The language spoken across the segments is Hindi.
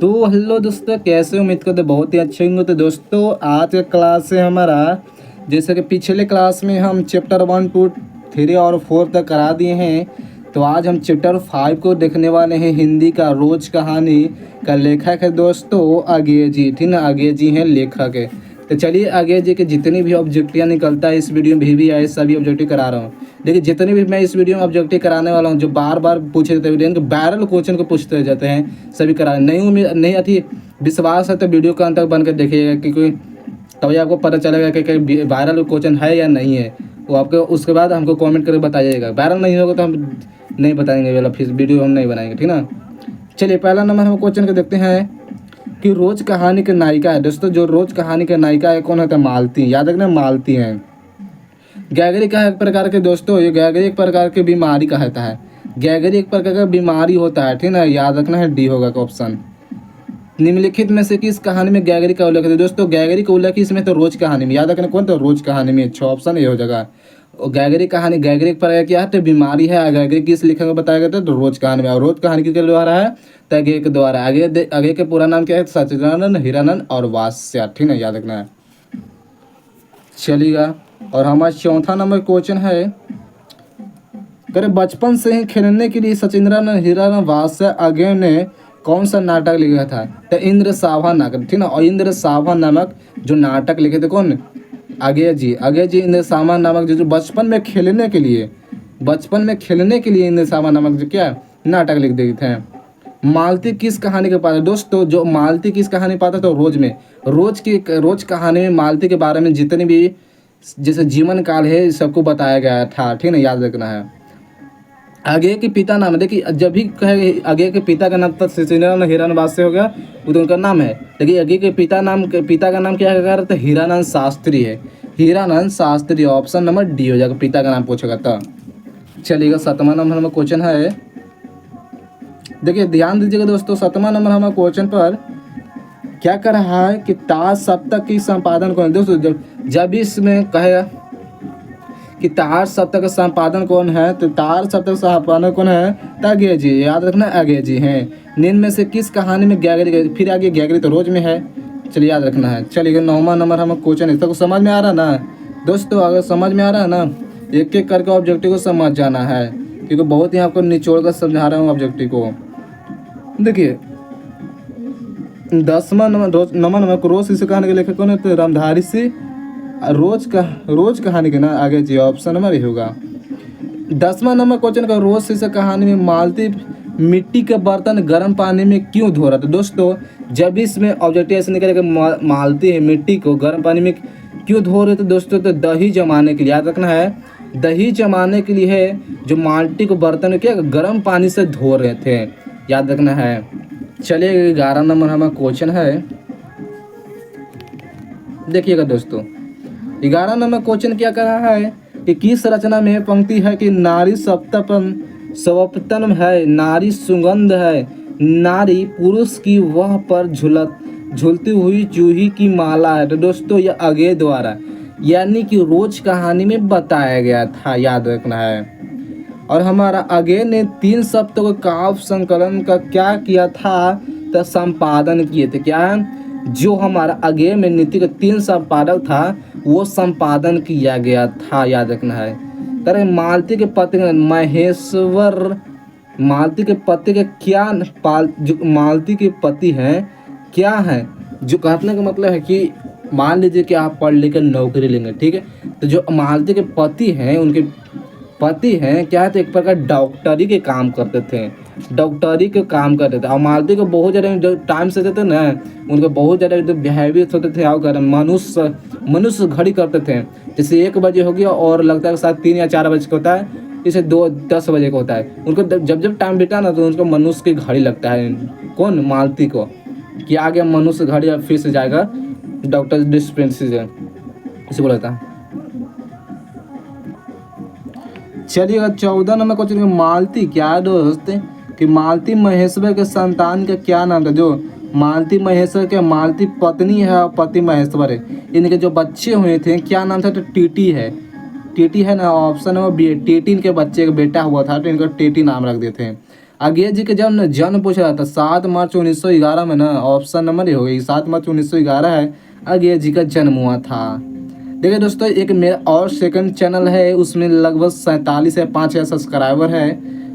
तो हेलो दोस्तों, कैसे हो? उम्मीद करते बहुत ही अच्छे होंगे। तो दोस्तों, आज का क्लास है हमारा, जैसे कि पिछले क्लास में हम चैप्टर 1 to 3 और 4 तक करा दिए हैं। तो आज हम चैप्टर 5 को देखने वाले हैं। हिंदी का रोज कहानी का लेखक है दोस्तों अगेय जी, ठीक ना। अगेय जी हैं लेखक है। तो चलिए अगेय जी के जितनी भी ऑब्जेक्टिव निकलता है इस वीडियो में भी आए, सभी ऑब्जेक्टिव करा रहा हूँ। देखिए, जितने भी मैं इस वीडियो में ऑब्जेक्टिव कराने वाला हूँ, जो बार बार पूछे जाते हैं, वायरल क्वेश्चन को पूछते जाते हैं, सभी करा नहीं। उम्मीद नहीं आती, विश्वास है तो वीडियो का अंत तक बन कर देखिएगा, क्योंकि तभी आपको पता चलेगा कि वायरल क्वेश्चन है या नहीं है। वो आपको उसके बाद हमको कमेंट करके बताइएगा। वायरल नहीं होगा तो हम नहीं बताएंगे, वाला फिर वीडियो हम नहीं बनाएंगे, ठीक ना। चलिए, पहला नंबर हम क्वेश्चन को देखते हैं कि रोज कहानी के नायिका है। दोस्तों, जो रोज कहानी के नायिका है कौन होता है? मालती। याद रखना, मालती हैं। गैगरी का एक प्रकार के दोस्तों, ये गैगरी एक प्रकार की बीमारी कहता है। गैगरी एक प्रकार का बीमारी होता है, ठीक ना। याद रखना है, डी होगा का ऑप्शन। निम्नलिखित में से किस कहानी में गैगरी का उल्लेख है? दोस्तों, गैगरी का उल्लेख इसमें तो रोज कहानी में। याद रखना कौन? तो रोज कहानी में। अच्छा ऑप्शन ये हो जाएगा। और गैगरी कहानी, गैगरी एक प्रकार क्या है? तो बीमारी है। गैगरी किस लेखक को बताया गया था? तो रोज कहानी में। और रोज कहानी किसके द्वारा है? तो अगेय के द्वारा। अगेय के पूरा नाम क्या है? सच्चिदानंद, हीरानंद और वात्स्या, ठीक है। याद रखना है। चलिएगा, और हमारा चौथा नंबर क्वेश्चन है, करे बचपन से ही खेलने के लिए सचिंद्रानंद, हीरानंद, वात्स्या अगेय ने कौन सा नाटक लिखा था? तो इंद्र साभा नाटक, ठीक ना। और इंद्र साभा नामक जो नाटक लिखे थे कौन? अगेय जी। अगेय जी इंद्र साभा नामक जो बचपन में खेलने के लिए, इंद्र साभा नामक जो क्या नाटक लिख दिए थे। मालती किस कहानी के पात्र? दोस्तों, जो मालती किस कहानी पात्र? तो रोज कहानी में मालती के बारे में जितने भी जैसे जीवन काल है सबको बताया गया था, ठीक है। याद रखना है। अगेय के पिता नाम, देखिए जब भी कहे अगेय के पिता का नाम, तब सचिंद्रानंद, हीरानंद, वात्स्या हो गया, वो तो उनका नाम है। देखिए अगेय के पिता का नाम क्या है? तो हीरानंद शास्त्री है। Hiranand Shastri, option number D हो जाएगा। पिता का नाम पूछेगा तो। चलिएगा, 7वां नंबर हमारा क्वेश्चन है। देखिए ध्यान दीजिएगा दोस्तों, 7वां नंबर हमारे क्वेश्चन पर क्या कर रहा है कि ताज सप्तक की संपादन कौन है? दोस्तों, जब इसमें कहेगा कि तार सप्तक का संपादन कौन है, तो तार सप्तक संपादन कौन है? तो अगेय जी। याद रखना, अगेय जी हैं। निम्न में से किस कहानी में गैगरी, फिर आगे गैगरी तो रोज में है, चलिए याद रखना है। चलिए 9वां नंबर हम क्वेश्चन है, तो समझ में आ रहा है ना दोस्तों? अगर समझ में आ रहा है ना, एक एक करके ऑब्जेक्टिव को समझ जाना है, क्योंकि बहुत ही आपको निचोड़ कर समझा रहा हूँ ऑब्जेक्टिव को। देखिए 10वां नंबर को रोज इस कहानी के लेखक कौन है? तो रामधारी सिंह। रोज कहानी के ना आगे जी, ऑप्शन नंबर ये होगा। 10वां नंबर क्वेश्चन का, रोज शीर्षक कहानी में मालती मिट्टी के बर्तन गर्म पानी में क्यों धो रहा था? दोस्तों, जब इसमें ऑब्जेक्टिव ऐसे निकलेगा मालती है मिट्टी को गर्म पानी में क्यों धो रहे थे दोस्तों? तो दही जमाने के लिए। याद रखना है, दही जमाने के लिए है जो माल्टी को बर्तन क्या गर्म पानी से धो रहे थे। याद रखना है। चलिए 11 नंबर हमारा क्वेश्चन है। देखिएगा दोस्तों, 11 नंबर क्वेश्चन क्या कर रहा है कि किस रचना में पंक्ति है कि नारी सवपतन है, नारी सुगंध है, नारी पुरुष की वह पर झूलती हुई जूही की माला है। तो दोस्तों, यह अगेय द्वारा यानी कि रोज कहानी में बताया गया था। याद रखना है। और हमारा अगेय ने 3 सप्तक काव्य संकलन का क्या किया था? तो संपादन किए थे। क्या? जो हमारा अगेय में नीति का 3 संपादक था, वो संपादन किया गया था। याद रखना है। करे मालती के पति महेश्वर, मालती के पति के क्या जो मालती के पति हैं क्या है? जो कहने का मतलब है कि मान लीजिए कि आप पढ़ लिख कर नौकरी लेंगे, ठीक है। तो जो मालती के पति हैं, उनके पति हैं क्या है? तो एक प्रकार डॉक्टरी के काम करते थे, और मालती को बहुत ज़्यादा जो टाइम से देते ना, उनको बहुत ज़्यादा जो बिहेवियर होते थे, आओ कर मनुष्य घड़ी करते थे। जैसे 1 बजे हो गया और लगता है शायद 3 या 4 बजे का होता है, इसे 10 बजे का होता है। उनको जब टाइम बीता ना, तो उनको मनुष्य की घड़ी लगता है। कौन? मालती को, कि आगे मनुष्य घड़ी अब फिर से जाएगा डॉक्टर डिस्पेंसरी से, इसे बोला था। चलिए 14 नंबर क्वेश्चन, मालती क्या है दोस्त? कि मालती महेश्वर के संतान का क्या नाम था? जो मालती महेश्वर के, मालती पत्नी है और पति महेश्वर है, इनके जो बच्चे हुए थे क्या नाम था? तो टीटी है ना, ऑप्शन है बी। टीटी इनके बच्चे का बेटा हुआ था, तो इनका टीटी नाम रख देते हैं। अगेय जी के जब जन्म पूछा जाता 7 मार्च 1911 में ना, ऑप्शन नंबर ये हो गई 7 मार्च 1911 है अगेय जी का जन्म हुआ था। देखिए दोस्तों, एक मेरा और सेकंड चैनल है, उसमें लगभग 47 या 5,000 सब्सक्राइबर है।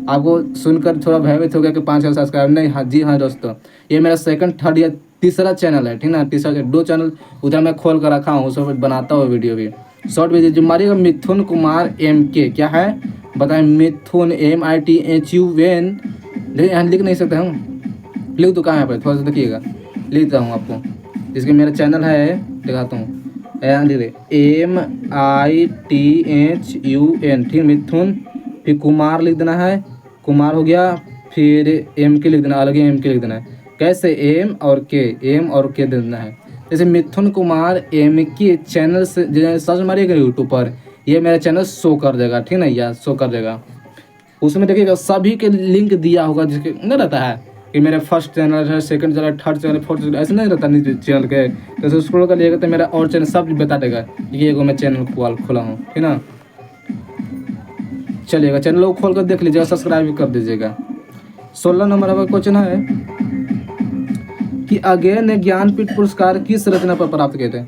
आपको सुनकर थोड़ा भयभीत हो गया कि 5,000 सब्सक्राइबर नहीं, हाँ जी हाँ दोस्तों, ये मेरा सेकंड थर्ड या तीसरा चैनल है, ठीक ना, तीसरा 2 चैनल उधर मैं खोल कर रखा हूँ, उसमें बनाता हूँ वीडियो भी, शॉर्ट वीडियो। जो मारिएगा मिथुन कुमार MK, क्या है बताएं, मिथुन MITHUN, देखिए यहाँ लिख नहीं सकते हम, लिख तो कहाँ है पर, थोड़ा सा देखिएगा, लिखता हूँ आपको, जिसके मेरा चैनल है दिखाता हूँ, MITHUN, ठीक, मिथुन, फिर कुमार लिख देना है, कुमार हो गया, फिर MK लिख देना, अलग ही MK लिख देना है, कैसे M और K दे देना है। जैसे मिथुन कुमार MK चैनल से सर्च मारिएगा यूट्यूब पर, ये मेरा चैनल शो कर देगा, ठीक ना, या शो कर देगा, उसमें देखिएगा सभी के लिंक दिया होगा, जिसके नहीं रहता है कि मेरे फर्स्ट चैनल है, second channel, third channel, fourth channel, ऐसे नहीं रहता नीचे चैनल के, तो स्क्रॉल कर लिएगा तो मेरा और चैनल सब बता देगा, ये एगो मैं चैनल खोला हूँ, ठीक ना। चलिएगा चैनल को खोल कर देख लीजिएगा, सब्सक्राइब भी कर दीजिएगा। 16 नंबर का क्वेश्चन है कि अगेय ने ज्ञानपीठ पुरस्कार किस रचना पर प्राप्त किए थे।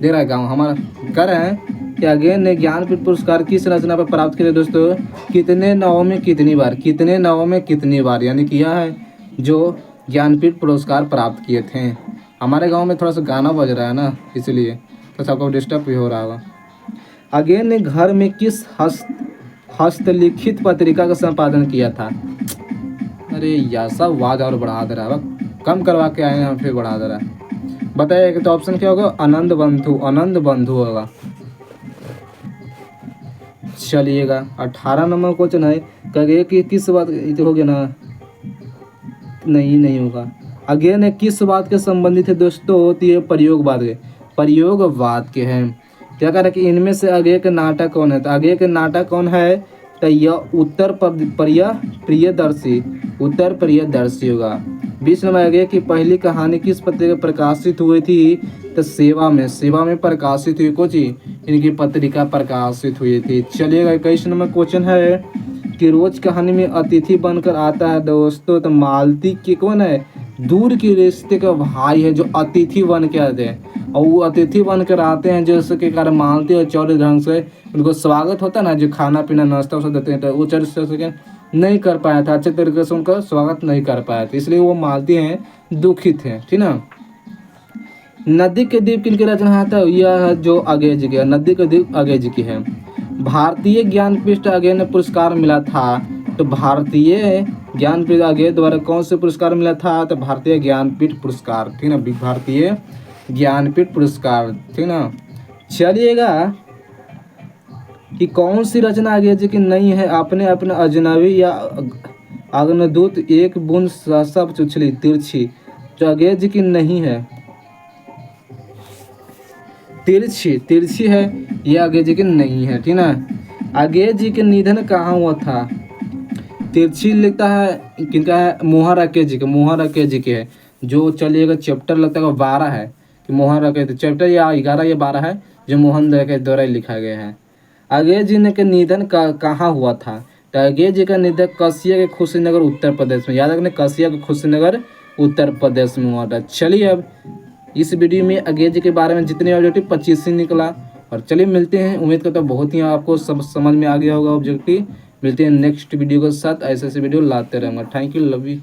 दे रहा है गाँव हमारा कर रहे हैं कि अगेय ने ज्ञानपीठ पुरस्कार किस रचना पर प्राप्त किए थे दोस्तों, कितने नावों में कितनी बार, कितने नावों में कितनी बार, यानी किया है जो ज्ञानपीठ पुरस्कार प्राप्त किए थे। हमारे गांव में थोड़ा सा गाना बज रहा है ना, इसलिए तो सबको डिस्टर्ब भी हो रहा होगा। अगेय ने घर में किस हस्तलिखित पत्रिका का संपादन किया था। अरे यार सब आवाज और बढ़ा दे रहा है, कम करवा के आए हैं फिर बढ़ा दे रहा है, बताइए कि तो ऑप्शन क्या होगा, आनंद बंधु होगा। चलिएगा 18 नंबर क्वेश्चन है, कहे कि किस बात, ये हो गया ना, नहीं होगा। अगेय ने किस बात के संबंधित है दोस्तों, तो ये प्रयोगवाद के हैं। क्या कह रहा है कि इनमें से अगेय के नाटक कौन है, तो अगेय के नाटक कौन है, तो यह उत्तर प्रियदर्शी होगा। 20 नंबर अगेय की पहली कहानी किस पत्रिका प्रकाशित हुई थी, तो सेवा में प्रकाशित हुई, कुछ इनकी पत्रिका प्रकाशित हुई थी। चलिएगा 21 नंबर क्वेश्चन है कि रोज कहानी में अतिथि बनकर आता है दोस्तों, तो मालती के कौन है, दूर के रिश्ते का भाई है जो अतिथि बन के आते हैं, और वो अतिथि बनकर आते हैं जैसे कि कारण मालती और चौधरी ढंग से उनको स्वागत होता है ना, जो खाना पीना नाश्ता वास्ता देते हैं, तो वो चौधरी नहीं कर पाया था, अच्छे तरीके से उनका स्वागत नहीं कर पाया था, इसलिए वो मालती हैं, दुखित हैं, ठीक ना। नदी के द्वीप किनकी रचना है, तो यह जो अगेय जी की है, नदी के द्वीप अगेय जी की है। भारतीय ज्ञानपीठ अगेय ने पुरस्कार मिला था, तो भारतीय ज्ञानपीठ अगेय द्वारा कौन से पुरस्कार मिला था, तो भारतीय ज्ञानपीठ पुरस्कार, ठीक ना, भारतीय ज्ञानपीठ पुरस्कार, ठीक ना। चलिएगा कि कौन सी रचना अगेय जी की नहीं है, अपने अजनबी या अग्नदूत एक बूंद सब चुछली तिरछी, जो अगेय जी की नहीं है, तिरछी है, ये अगेय जी की नहीं है, ठीक ना। अगेय जी के निधन कहाँ हुआ था, तिरछी लिखता है किनका है, मोहन अकेज जी के है, जो चलिएगा चैप्टर लगता है 12 है कि मोहन अकेज, चैप्टर या 11 या 12 है जो मोहन के द्वारा लिखा गया है। अगेय जी ने के निधन कहाँ हुआ था, तो अगेय जी का निधन कसिया के खुशीनगर उत्तर प्रदेश में, याद रखने कसिया के खुशीनगर उत्तर प्रदेश में हुआ था। चलिए अब इस वीडियो में अगेय जी के बारे में जितने ऑब्जेक्टिव 25 ही निकला, और चलिए मिलते हैं, उम्मीद करता हूँ बहुत ही आपको सब समझ में आ गया होगा ऑब्जेक्टिव। मिलते हैं नेक्स्ट वीडियो के साथ, ऐसे वीडियो लाते रहूँगा। Thank you, love you.